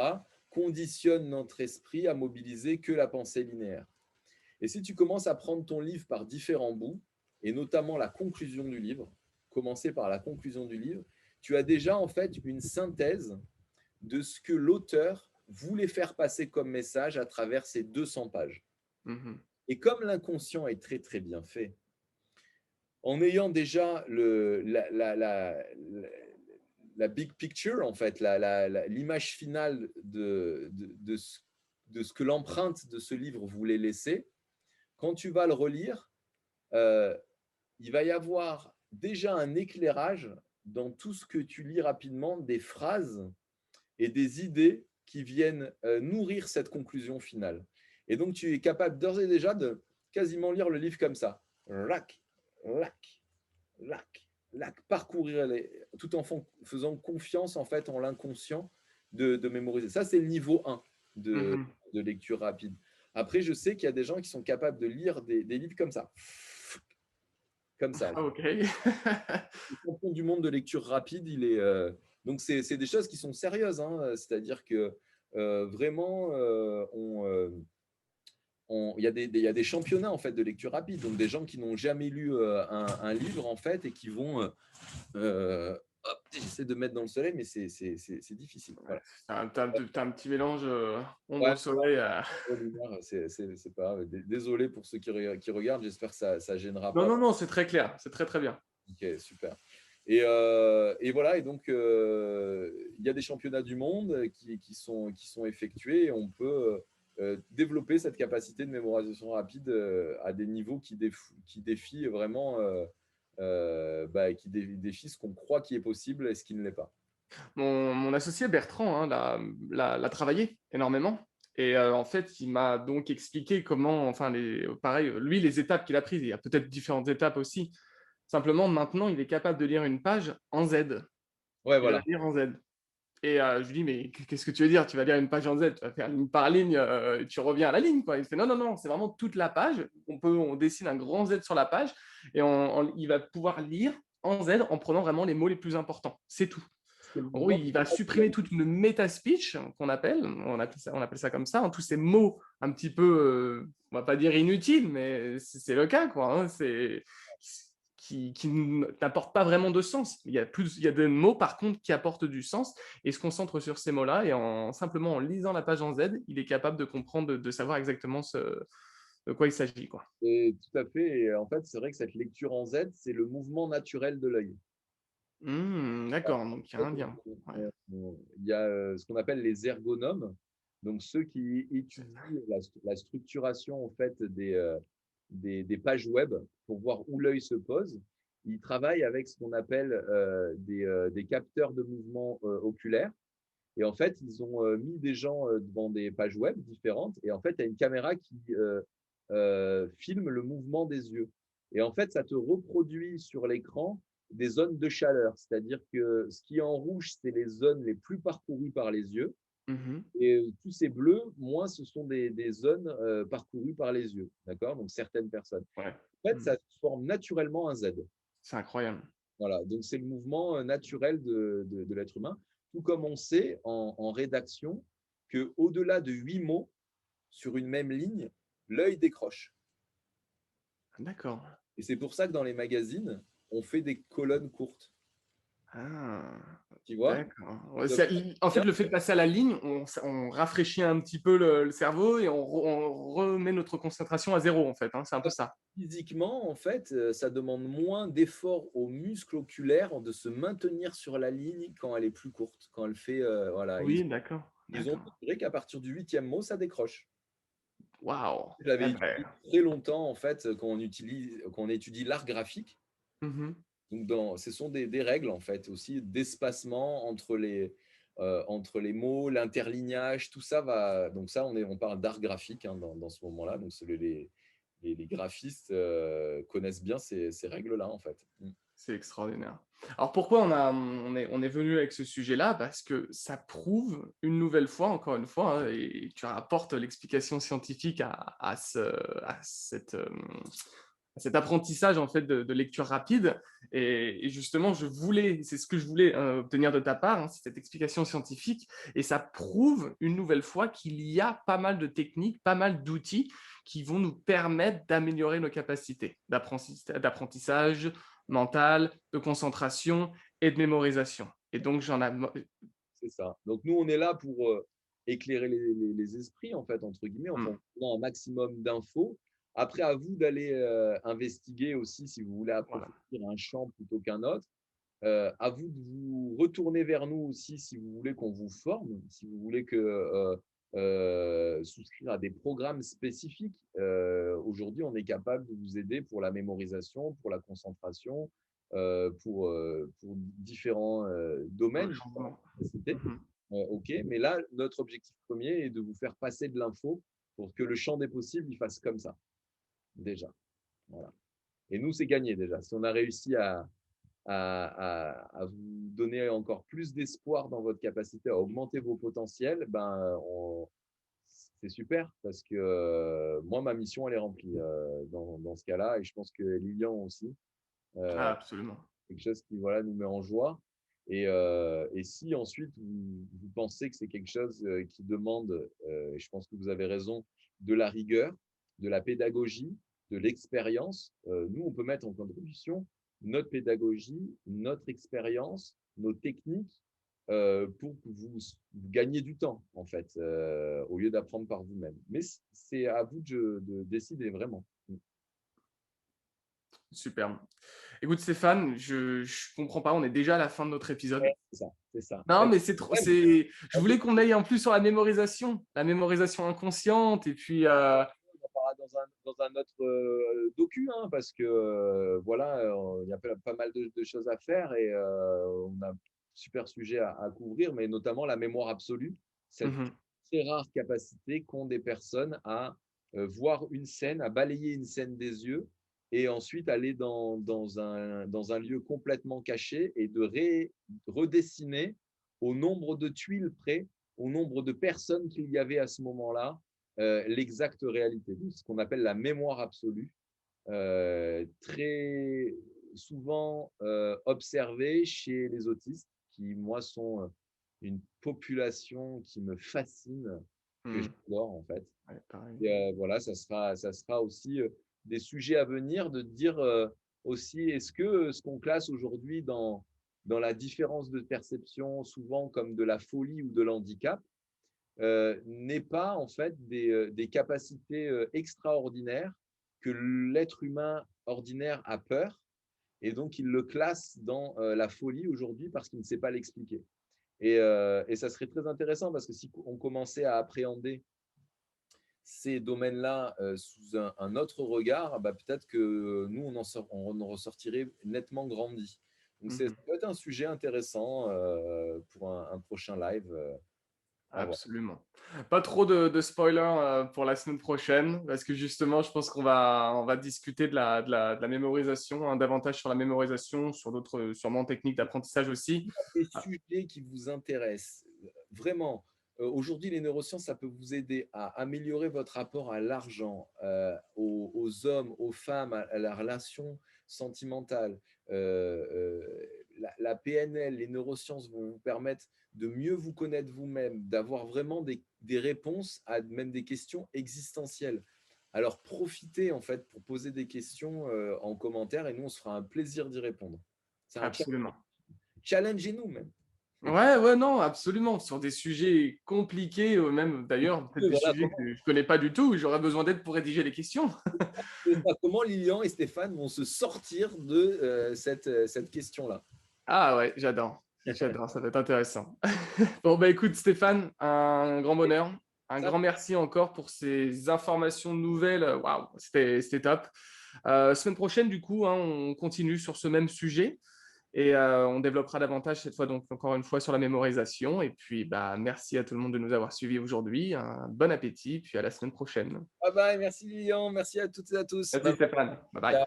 conditionne notre esprit à mobiliser que la pensée linéaire. Et si tu commences à prendre ton livre par différents bouts, et notamment la conclusion du livre, commencer par la conclusion du livre, tu as déjà en fait une synthèse de ce que l'auteur voulait faire passer comme message à travers ces 200 pages. Mmh. Et comme l'inconscient est très très bien fait, en ayant déjà la big picture, en fait, l'image finale de ce que l'empreinte de ce livre voulait laisser, quand tu vas le relire, euh, il va y avoir déjà un éclairage dans tout ce que tu lis rapidement, des phrases et des idées qui viennent nourrir cette conclusion finale. Et donc, tu es capable d'ores et déjà de quasiment lire le livre comme ça. Lac, lac, lac, lac, parcourir tout en faisant confiance en fait en l'inconscient de mémoriser. Ça, c'est le niveau 1 de, Mmh. de lecture rapide. Après, je sais qu'il y a des gens qui sont capables de lire des livres comme ça. Comme ça. Ah OK. Le champion du monde de lecture rapide, il est. Donc, c'est des choses qui sont sérieuses. Hein. C'est-à-dire que vraiment, il y a des championnats en fait de lecture rapide. Donc, des gens qui n'ont jamais lu un livre en fait et qui vont. Hop, j'essaie de mettre dans le soleil, mais c'est difficile. Ouais, Voilà. tu un petit mélange, Ouais, ombre-soleil, c'est pas grave. Désolé pour ceux qui regardent. J'espère que ça gênera non, pas. non, non, c'est très clair, c'est très, très bien. Ok, super. Et voilà, et donc il y a des championnats du monde qui sont effectués et on peut développer cette capacité de mémorisation rapide à des niveaux qui défient vraiment, défient ce qu'on croit qui est possible et ce qui ne l'est pas. Mon associé Bertrand, hein, l'a travaillé énormément et en fait, il m'a donc expliqué comment enfin pareil, lui, les étapes qu'il a prises, il y a peut-être différentes étapes aussi. Simplement, maintenant, il est capable de lire une page en Z. Ouais, Il va la voilà. lire en Z et je lui dis: «Mais qu'est-ce que tu veux dire? Tu vas lire une page en Z, tu vas faire ligne par ligne, et tu reviens à la ligne, quoi». Il fait: «Non, non, non, c'est vraiment toute la page. On dessine un grand Z sur la page et il va pouvoir lire en Z en prenant vraiment les mots les plus importants. C'est tout». C'est le En gros, mouvement il va supprimer naturel. toute une méta-speech on appelle ça comme ça, hein, tous ces mots un petit peu, on va pas dire inutiles, mais c'est le cas, quoi. Hein, qui n'apportent pas vraiment de sens. Il y a des mots, par contre, qui apportent du sens et il se concentre sur ces mots-là et simplement en lisant la page en Z, il est capable de comprendre, de savoir exactement de quoi il s'agit, quoi. Et tout à fait. Et en fait, c'est vrai que cette lecture en Z, c'est le mouvement naturel de l'œil. D'accord, donc il y a un lien. Ouais. Il y a ce qu'on appelle les ergonomes, donc ceux qui étudient la structuration en fait des pages web pour voir où l'œil se pose. Ils travaillent avec ce qu'on appelle des capteurs de mouvement oculaire. Et en fait, ils ont mis des gens devant des pages web différentes. Et en fait, il y a une caméra qui filme le mouvement des yeux. Et en fait, ça te reproduit sur l'écran des zones de chaleur. C'est-à-dire que ce qui est en rouge, c'est les zones les plus parcourues par les yeux. Mmh. Et tous ces bleus, moins, ce sont des zones parcourues par les yeux. D'accord. Donc, certaines personnes. Ouais. En fait, Mmh. ça forme naturellement un Z. C'est incroyable. Voilà. Donc, c'est le mouvement naturel de l'être humain. Tout comme on sait en rédaction qu'au-delà de 8 mots sur une même ligne, l'œil décroche. D'accord. Et c'est pour ça que dans les magazines, on fait des colonnes courtes. Ah, Tu vois? d'accord. Ouais, en fait, le fait de passer à la ligne, on rafraîchit un petit peu le cerveau et on remet notre concentration à zéro, en fait, hein, c'est un peu ça? Physiquement, en fait, ça demande moins d'efforts aux muscles oculaires de se maintenir sur la ligne quand elle est plus courte, quand elle fait, voilà. Oui, d'accord, Ils ont d'accord. montré qu'à partir du 8e mot, ça décroche. Waouh! Je l'avais Eh étudié beh, très longtemps, en fait, quand on étudie l'art graphique. mmh. Donc, ce sont des règles, en fait, aussi d'espacement entre les mots, l'interlignage, tout ça va. Donc, ça, on parle d'art graphique dans ce moment-là. Donc, les graphistes connaissent bien ces règles-là, en fait. C'est extraordinaire. Alors pourquoi on est venu avec ce sujet-là? Parce que ça prouve une nouvelle fois, encore une fois, hein, et tu rapportes l'explication scientifique à cette, cet apprentissage en fait de lecture rapide. Et justement, c'est ce que je voulais obtenir de ta part, hein, c'est cette explication scientifique. Et ça prouve une nouvelle fois qu'il y a pas mal de techniques, pas mal d'outils qui vont nous permettre d'améliorer nos capacités d'apprentissage mental, de concentration et de mémorisation. Et donc, C'est ça. Donc nous, on est là pour éclairer les esprits, en fait, entre guillemets, en Hmm, donnant un maximum d'infos. Après, à vous d'aller investiguer aussi si vous voulez voilà. approfondir un champ plutôt qu'un autre. À vous de vous retourner vers nous aussi si vous voulez qu'on vous forme, si vous voulez souscrire à des programmes spécifiques. Aujourd'hui, on est capable de vous aider pour la mémorisation, pour la concentration, pour différents Pour le domaines. changement. Capacité. Mhm. OK, mais là, notre objectif premier est de vous faire passer de l'info pour que le champ des possibles, il fasse comme ça, déjà. Voilà. Et nous, c'est gagné déjà. Si on a réussi à vous donner encore plus d'espoir dans votre capacité à augmenter vos potentiels, c'est super parce que moi, ma mission, elle est remplie dans ce cas-là et je pense que Lilian aussi. Ah, Euh, absolument. Quelque chose qui voilà, nous met en joie. Et si ensuite vous pensez que c'est quelque chose qui demande, et je pense que vous avez raison, de la rigueur, de la pédagogie, de l'expérience, nous, on peut mettre en contribution notre pédagogie, notre expérience, nos techniques pour que vous gagniez du temps, en fait, au lieu d'apprendre par vous-même. Mais c'est à vous de décider vraiment. Super. Écoute, Stéphane, je comprends pas, on est déjà à la fin de notre épisode. C'est ça, c'est ça. Non, Ben, mais c'est trop. ouais, Je voulais qu'on aille en plus sur la mémorisation inconsciente, et puis. On en parlera dans un autre docu, hein, parce que voilà, il y a pas mal de choses à faire et on a un super sujet à couvrir, mais notamment la mémoire absolue, cette Mhm. très rare capacité qu'ont des personnes à voir une scène, à balayer une scène des yeux et ensuite aller dans un lieu complètement caché et de redessiner au nombre de tuiles près, au nombre de personnes qu'il y avait à ce moment-là, l'exacte réalité, ce qu'on appelle la mémoire absolue, très souvent observée chez les autistes, qui, moi, sont une population qui me fascine, que Mhm. j'adore, en fait. Ouais, pareil. Et voilà, ça sera aussi des sujets à venir de dire aussi, est-ce que ce qu'on classe aujourd'hui dans la différence de perception, souvent comme de la folie ou de l'handicap, n'est pas en fait des capacités extraordinaires que l'être humain ordinaire a peur et donc il le classe dans la folie aujourd'hui parce qu'il ne sait pas l'expliquer. Et ça serait très intéressant parce que si on commençait à appréhender ces domaines-là sous un autre regard, bah, peut-être que nous, on en ressortirait nettement grandi. Donc, ça Mhm. peut être un sujet intéressant pour un prochain live. À voir. Absolument. Pas trop de spoilers pour la semaine prochaine, parce que justement, je pense on va discuter de la mémorisation, hein, davantage sur la mémorisation, sur d'autres, sûrement techniques d'apprentissage aussi. Des Ah, sujets qui vous intéressent, vraiment. Aujourd'hui, les neurosciences, ça peut vous aider à améliorer votre rapport à l'argent, aux hommes, aux femmes, à la relation sentimentale. La PNL, les neurosciences vont vous permettre de mieux vous connaître vous-même, d'avoir vraiment des réponses à même des questions existentielles. Alors profitez en fait pour poser des questions en commentaire et nous, on se fera un plaisir d'y répondre. C'est un absolument. challengez-nous même. Ouais, ouais, non, absolument. Sur des sujets compliqués, même d'ailleurs, peut-être des Voilà, sujets que je ne connais pas du tout, où j'aurais besoin d'aide pour rédiger les questions. comment Lilian et Stéphane vont se sortir de cette question-là. Ah ouais, j'adore. J'adore, ça va être intéressant. Bon, bah écoute, Stéphane, un grand bonheur. Un Ça, grand merci encore pour ces informations nouvelles. Waouh, c'était top. Semaine prochaine, du coup, hein, on continue sur ce même sujet et on développera davantage cette fois, donc encore une fois, sur la mémorisation. Et puis, bah, merci à tout le monde de nous avoir suivis aujourd'hui. Un bon appétit, puis à la semaine prochaine. bye bye, merci Lilian, merci à toutes et à tous. Merci Bye Stéphane. Bye bye. bye.